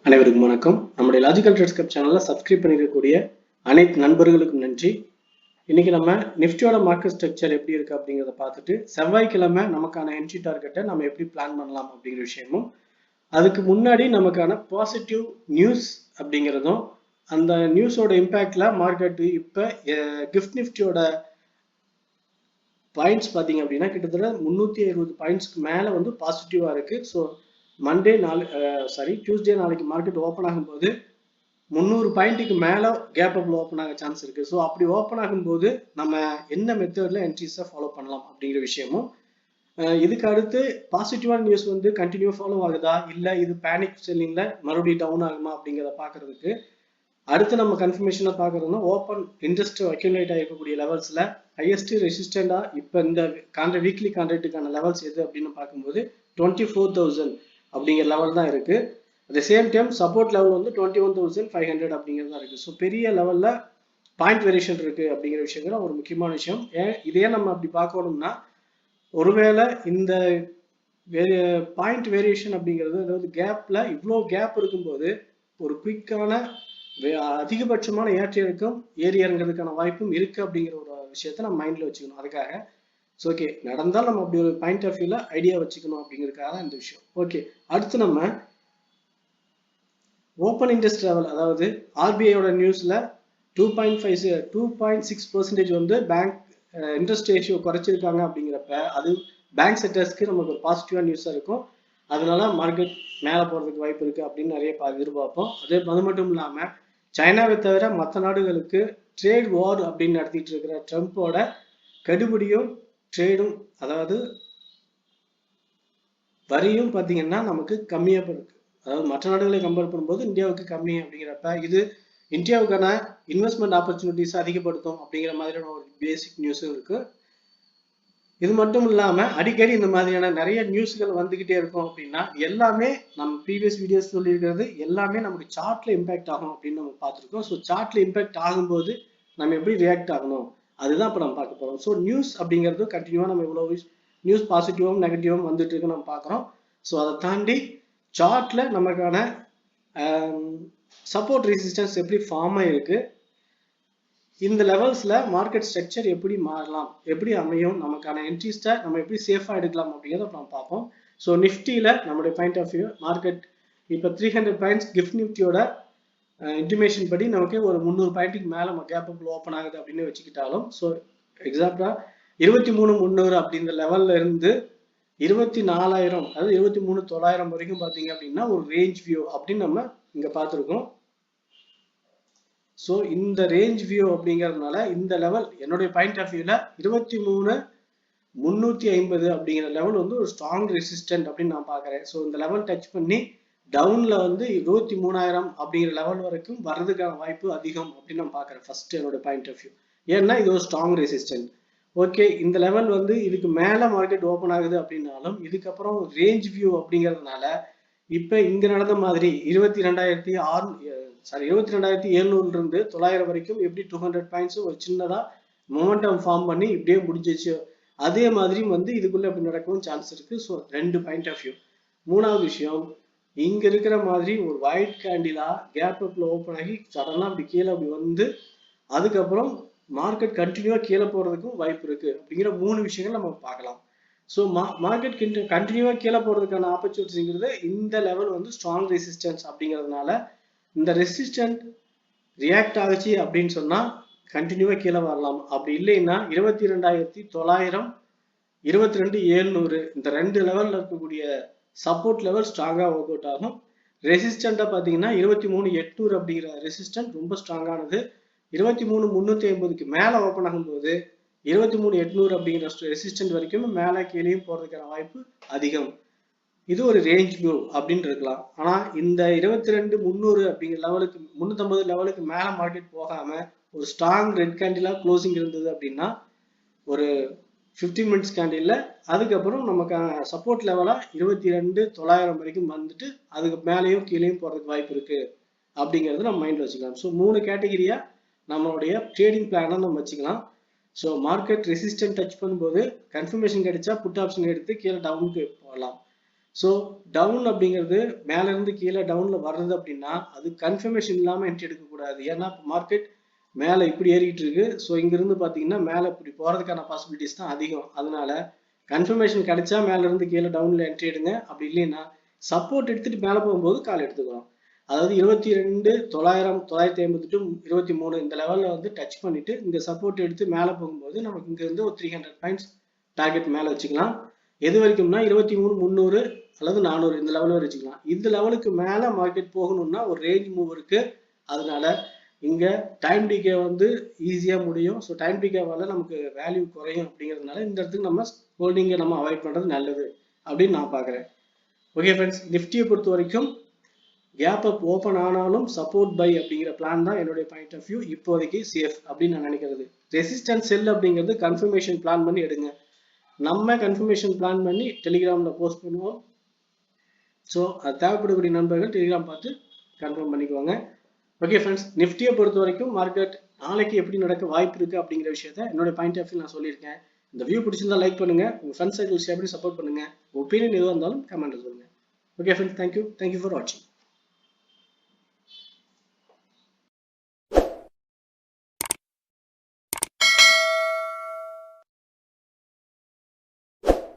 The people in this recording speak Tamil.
அனைவருக்கும் வணக்கம். நம்முடைய லாஜிக்கல் ட்ரேட்ஸ் கப் சேனல்ல சப்ஸ்கிரைப் பண்ணிருக்கக்கூடிய அனைத்து நண்பர்களுக்கும் நன்றி. இன்னைக்கு நம்ம நிஃப்டியோட மார்க்கெட் ஸ்ட்ரக்சர் எப்படி இருக்கு அப்படிங்கிறத பார்த்துட்டு செவ்வாய்க்கிழமை நமக்கான என்ட்ரி டார்கெட்டை நம்ம எப்படி பிளான் பண்ணலாம் அப்படிங்கிற விஷயமும், அதுக்கு முன்னாடி நமக்கான பாசிட்டிவ் நியூஸ் அப்படிங்கிறதும், அந்த நியூஸோட இம்பாக்ட்ல மார்க்கெட் இப்ப கிஃப்ட் நிஃப்டியோட பாயிண்ட்ஸ் பார்த்தீங்க அப்படின்னா கிட்டத்தட்ட 360 பாயிண்ட்ஸ்க்கு மேலே வந்து பாசிட்டிவாக இருக்கு. ஸோ டியூஸ்டே நாளைக்கு மார்க்கெட் ஓப்பன் ஆகும்போது 300 பாயிண்ட்டுக்கு மேலே கேப் அப்ல ஓப்பன் ஆக சான்ஸ் இருக்கு. ஸோ அப்படி ஓப்பன் ஆகும்போது நம்ம என்ன மெத்தட்ல என்ட்ரிஸை ஃபாலோ பண்ணலாம் அப்படிங்கிற விஷயமும், இதுக்கு அடுத்து பாசிட்டிவான நியூஸ் வந்து கண்டினியூ ஃபாலோ ஆகுதா, இல்லை இது பேனிக் செல்லிங்ல மறுபடியும் டவுன் ஆகுமா அப்படிங்கிறத பார்க்கறதுக்கு அடுத்து நம்ம கன்ஃபர்மேஷனை பார்க்கறதுனா ஓப்பன் இன்ட்ரெஸ்ட் அக்யூமுலேட் ஆகிருக்கக்கூடிய லெவல்ஸ்ல ஹையஸ்ட் ரெசிஸ்டண்டா இப்போ இந்த வீக்லி கான்ட்ராக்டுக்கான லெவல்ஸ் எது அப்படின்னு பார்க்கும்போது 24,000 அப்படிங்கிற லெவல் தான் இருக்கு. At same time support level வந்து 21,500 அப்படிங்கிறது தான் இருக்கு. ஸோ பெரிய லெவல்ல பாயிண்ட் வேரியேஷன் இருக்கு அப்படிங்கிற விஷயங்கள் ஒரு முக்கியமான விஷயம். இதே நம்ம அப்படி பார்க்கணும்னா ஒருவேளை இந்த பாயிண்ட் வேரியேஷன் அப்படிங்கிறது, அதாவது கேப்ல இவ்வளோ கேப் இருக்கும்போது ஒரு குயிக்கான அதிகபட்சமான ஏற்ற இறக்கம் ஏறி இறங்குறதுக்கான வாய்ப்பும் இருக்கு அப்படிங்கிற ஒரு விஷயத்த நம்ம மைண்ட்ல வச்சுக்கணும். அதுக்காக ஓகே நடந்தால் நம்ம அப்படி ஒரு பாயிண்ட் ஆஃப் வியூல ஐடியா வச்சுக்கணும் அப்படிங்கிறதுக்காக இந்த விஷயம். ஓகே, அடுத்து நம்ம ஓப்பன் இன்ட்ரெஸ்ட் லெவல், அதாவது ஆர்பிஐயோட நியூஸ்ல 2.6% வந்து பேங்க் இன்ட்ரெஸ்ட் ரேஷியோ குறைச்சிருக்காங்க அப்படிங்கிறப்ப அது பேங்க் செக்டர்ஸ்க்கு நமக்கு ஒரு பாசிட்டிவா நியூஸா இருக்கும். அதனால மார்க்கெட் மேலே போறதுக்கு வாய்ப்பு இருக்கு அப்படின்னு நிறைய எதிர்பார்ப்போம். அது மட்டும் இல்லாம சைனாவை தவிர மற்ற நாடுகளுக்கு ட்ரேட் வார் அப்படின்னு நடத்திட்டு இருக்கிற ட்ரம்ப்போட கடுபிடியும் ட்ரேடும், அதாவது வரியும் பார்த்தீங்கன்னா நமக்கு கம்மியா இருக்கு. அதாவது மற்ற நாடுகளை கம்பேர் பண்ணும்போது இந்தியாவுக்கு கம்மி அப்படிங்கிறப்ப இது இந்தியாவுக்கான இன்வெஸ்ட்மெண்ட் ஆப்பர்ச்சுனிட்டிஸ் அதிகப்படுத்தும் அப்படிங்கிற மாதிரியான ஒரு பேசிக் நியூஸும் இருக்கு. இது மட்டும் இல்லாம அடிக்கடி இந்த மாதிரியான நிறைய நியூஸ்கள் வந்துகிட்டே இருக்கும். அப்படின்னா எல்லாமே நம்ம ப்ரீவியஸ் வீடியோஸ் சொல்லியிருக்கிறது எல்லாமே நமக்கு சார்ட்ல இம்பாக்ட் ஆகும் அப்படின்னு நம்ம பார்த்துருக்கோம். ஸோ சார்ட்ல இம்பாக்ட் ஆகும்போது நம்ம எப்படி ரியாக்ட் ஆகணும் அதுதான் இப்போ நம்ம பார்க்க போறோம். ஸோ நியூஸ் அப்படிங்கிறது கண்டினியூவா நம்ம இவ்வளவு நியூஸ் பாசிட்டிவும் நெகட்டிவும் வந்துட்டு இருக்கு நம்ம பார்க்குறோம். ஸோ அதை தாண்டி சார்ட்ல நமக்கான சப்போர்ட் ரெசிஸ்டன்ஸ் எப்படி ஃபார்ம் ஆயிருக்கு, இந்த லெவல்ஸ்ல மார்க்கெட் ஸ்ட்ரக்சர் எப்படி மாறலாம், எப்படி அமையும், நமக்கான என்ட்ரிஸ்ட நம்ம எப்படி சேஃபா எடுக்கலாம் அப்படிங்கிறத நம்ம பார்ப்போம். ஸோ நிஃப்டியில நம்மளுடைய பாயிண்ட் ஆஃப் வியூ மார்க்கெட் இப்போ 300 பாயிண்ட்ஸ் கிஃப்ட் நிஃப்டியோட இன்டிமேஷன் படி நமக்கு ஒரு 300 பாயிண்ட்டுக்கு மேலே கேப் அப் ஓப்பன் ஆகுது அப்படின்னு வச்சுக்கிட்டாலும், ஸோ எக்ஸாக்டா 23,300 அப்படின்ற லெவல்ல இருந்து 24,000 அதாவது 23,900 வரைக்கும் பார்த்தீங்க அப்படின்னா ஒரு ரேஞ்ச் வியூ அப்படின்னு நம்ம இங்க பார்த்துருக்கோம். ஸோ இந்த ரேஞ்ச் வியூ அப்படிங்கிறதுனால இந்த லெவல் என்னுடைய பாயிண்ட் ஆஃப் வியூல 23,350 அப்படிங்கிற லெவல் வந்து ஒரு ஸ்ட்ராங் ரெசிஸ்டன்ட் அப்படின்னு நான் பார்க்குறேன். ஸோ இந்த லெவல் டச் பண்ணி டவுன்ல வந்து 23,000 அப்படிங்கிற லெவல் வரைக்கும் வர்றதுக்கான வாய்ப்பு அதிகம் அப்படின்னு நான் பார்க்குறேன் ஃபர்ஸ்ட் என்னோட பாயிண்ட் ஆஃப் வியூ. ஏன்னா இது ஒரு ஸ்ட்ராங் ரெசிஸ்டன்ட். ஓகே, இந்த லெவல் வந்து இதுக்கு மேல மார்க்கெட் ஓப்பன் ஆகுது அப்படின்னாலும் இதுக்கப்புறம் ரேஞ்ச் வியூ அப்படிங்கிறதுனால இப்ப இங்க நடந்த மாதிரி 22,700 இருந்து 900 வரைக்கும் எப்படி 200 பாயிண்ட்ஸ் ஒரு சின்னதா மொமெண்டம் ஃபார்ம் பண்ணி இப்படியே முடிஞ்சிச்சு, அதே மாதிரி வந்து இதுக்குள்ள அப்படி நடக்கவும் சான்ஸ் இருக்கு. So 2 point of view. மூணாவது விஷயம், இங்க இருக்கிற மாதிரி ஒரு ஒயிட் கேண்டிலா கேப் அப்ல ஓப்பன் ஆகி சடனா அப்படி கீழே அப்படி வந்து அதுக்கப்புறம் மார்க்கெட் கண்டினியூவா கீழே போறதுக்கும் வாய்ப்பு இருக்கு அப்படிங்கிற 3 விஷயங்கள் நம்ம பார்க்கலாம். ஸோ மார்க்கெட் கண்டினியூவா கீழே போறதுக்கான ஆப்பர்ச்சுனிட்டிங்கிறது இந்த லெவல் வந்து ஸ்ட்ராங் ரெசிஸ்டன்ஸ் அப்படிங்கிறதுனால இந்த ரெசிஸ்டன்ட் ரியாக்ட் ஆகுச்சு அப்படின்னு சொன்னா கண்டினியூவா கீழே வரலாம். அப்படி இல்லைன்னா 22,900 22,700 இந்த 2 லெவல்ல இருக்கக்கூடிய சப்போர்ட் லெவல் ஸ்ட்ராங்கா ஒர்க் அவுட் ஆகும். ரெசிஸ்டண்டா பாத்தீங்கன்னா 23,800 அப்படிங்கிற ரெசிஸ்டன்ட் ரொம்ப ஸ்ட்ராங்கானது. 23,350க்கு மேல ஓப்பன் ஆகும்போது 23,800 அப்படிங்கிற ரெசிஸ்டன்ட் வரைக்கும் மேல கீழேயும் போறதுக்கான வாய்ப்பு அதிகம். இது ஒரு ரேஞ்ச் வியூ அப்படின்னு இருக்கலாம். ஆனா இந்த 22,300 அப்படிங்கிற லெவலுக்கு 350 லெவலுக்கு மேல மார்க்கெட் போகாம ஒரு ஸ்ட்ராங் ரெட் கேண்டிலா க்ளோசிங் இருந்தது அப்படின்னா ஒரு 15 மினிட்ஸ் கேண்டில்ல அதுக்கப்புறம் நமக்கு சப்போர்ட் லெவலா 22,900 வரைக்கும் வந்துட்டு அதுக்கு மேலேயும் கீழேயும் போறதுக்கு வாய்ப்பு இருக்கு அப்படிங்கிறது நம்ம மைண்ட்ல வச்சுக்கலாம். ஸோ 3 கேட்டகிரியா நம்மளுடைய ட்ரேடிங் பிளானை நம்ம வச்சுக்கலாம். ஸோ மார்க்கெட் ரெசிஸ்டன்ட் டச் பண்ணும்போது கன்ஃபர்மேஷன் கிடைச்சா புட் ஆப்ஷன் எடுத்து கீழே டவுனுக்கு போகலாம். ஸோ டவுன் அப்படிங்கிறது மேல இருந்து கீழே டவுன்ல வர்றது அப்படின்னா அது கன்ஃபர்மேஷன் இல்லாம என்ட்ரி எடுக்கக்கூடாது. ஏன்னா மார்க்கெட் மேல இப்படி ஏறிட்டு இருக்கு. ஸோ இங்கிருந்து பாத்தீங்கன்னா மேல இப்படி போறதுக்கான பாசிபிலிட்டிஸ் தான் அதிகம். அதனால கன்ஃபர்மேஷன் கிடைச்சா மேல இருந்து கீழே டவுன்ல என்ட்ரி எடுங்க. அப்படி இல்லைன்னா சப்போர்ட் எடுத்துட்டு மேல போகும்போது கால் எடுத்துக்கலாம். அதாவது 22 900 958 23 இந்த லெவல்ல வந்து டச் பண்ணிட்டு இங்க சப்போர்ட் எடுத்து மேல போகும்போது நமக்கு இங்க இருந்து ஒரு 300 பாயிண்ட்ஸ் டார்கெட் மேல வச்சுக்கலாம். எது வரைக்கும்னா 23 300 அல்லது 400 இந்த லெவல் வச்சுக்கலாம். இந்த லெவலுக்கு மேல மார்க்கெட் போகணும்னா ஒரு ரேஞ்ச் மூவ் இருக்கு. அதனால இங்க டைம் டிகே வந்து ஈஸியா முடியும். ஸோ டைம் டிகேவால நமக்கு வேல்யூ குறையும் அப்படிங்கிறதுனால இந்த இடத்துக்கு நம்ம ஹோல்டிங்கை நம்ம அவாய்ட் பண்றது நல்லது அப்படின்னு நான் பாக்குறேன். ஓகே ஃப்ரெண்ட்ஸ், நிஃப்டியை பொறுத்த வரைக்கும் கேப் அப் ஓப்பன் ஆனாலும் சப்போர்ட் பை அப்படிங்கிற பிளான் தான் என்னுடைய பாயிண்ட் ஆஃப் வியூ. இப்போதைக்கு சேஃப் அப்படின்னு நான் நினைக்கிறது. ரெசிஸ்டன்ஸ் செல் அப்படிங்கிறது கன்ஃபர்மேஷன் பிளான் பண்ணி எடுங்க. நம்ம கன்ஃபர்மேஷன் பிளான் பண்ணி டெலிகிராம்ல போஸ்ட் பண்ணுவோம். ஸோ அது தேவைப்படக்கூடிய நண்பர்கள் டெலிகிராம் பார்த்து கன்ஃபார்ம் பண்ணிக்குவாங்க. ஓகே ஃப்ரெண்ட்ஸ், நிஃப்டியை பொறுத்த வரைக்கும் மார்க்கெட் நாளைக்கு எப்படி நடக்க வாய்ப்பு இருக்கு அப்படிங்கிற விஷயத்த என்னோட பாயிண்ட் ஆஃப் வியூ நான் சொல்லியிருக்கேன். இந்த வியூ பிடிச்சிருந்தா லைக் பண்ணுங்க, உங்க ஃப்ரெண்ட்ஸ் சர்க்கிள் ஷேர் பண்ணி சப்போர்ட் பண்ணுங்க. ஒப்பீனியன் எதுவாக இருந்தாலும் கமெண்ட் சொல்லுங்க. ஓகே ஃப்ரெண்ட்ஸ், தேங்க்யூ ஃபார் வாட்சிங்.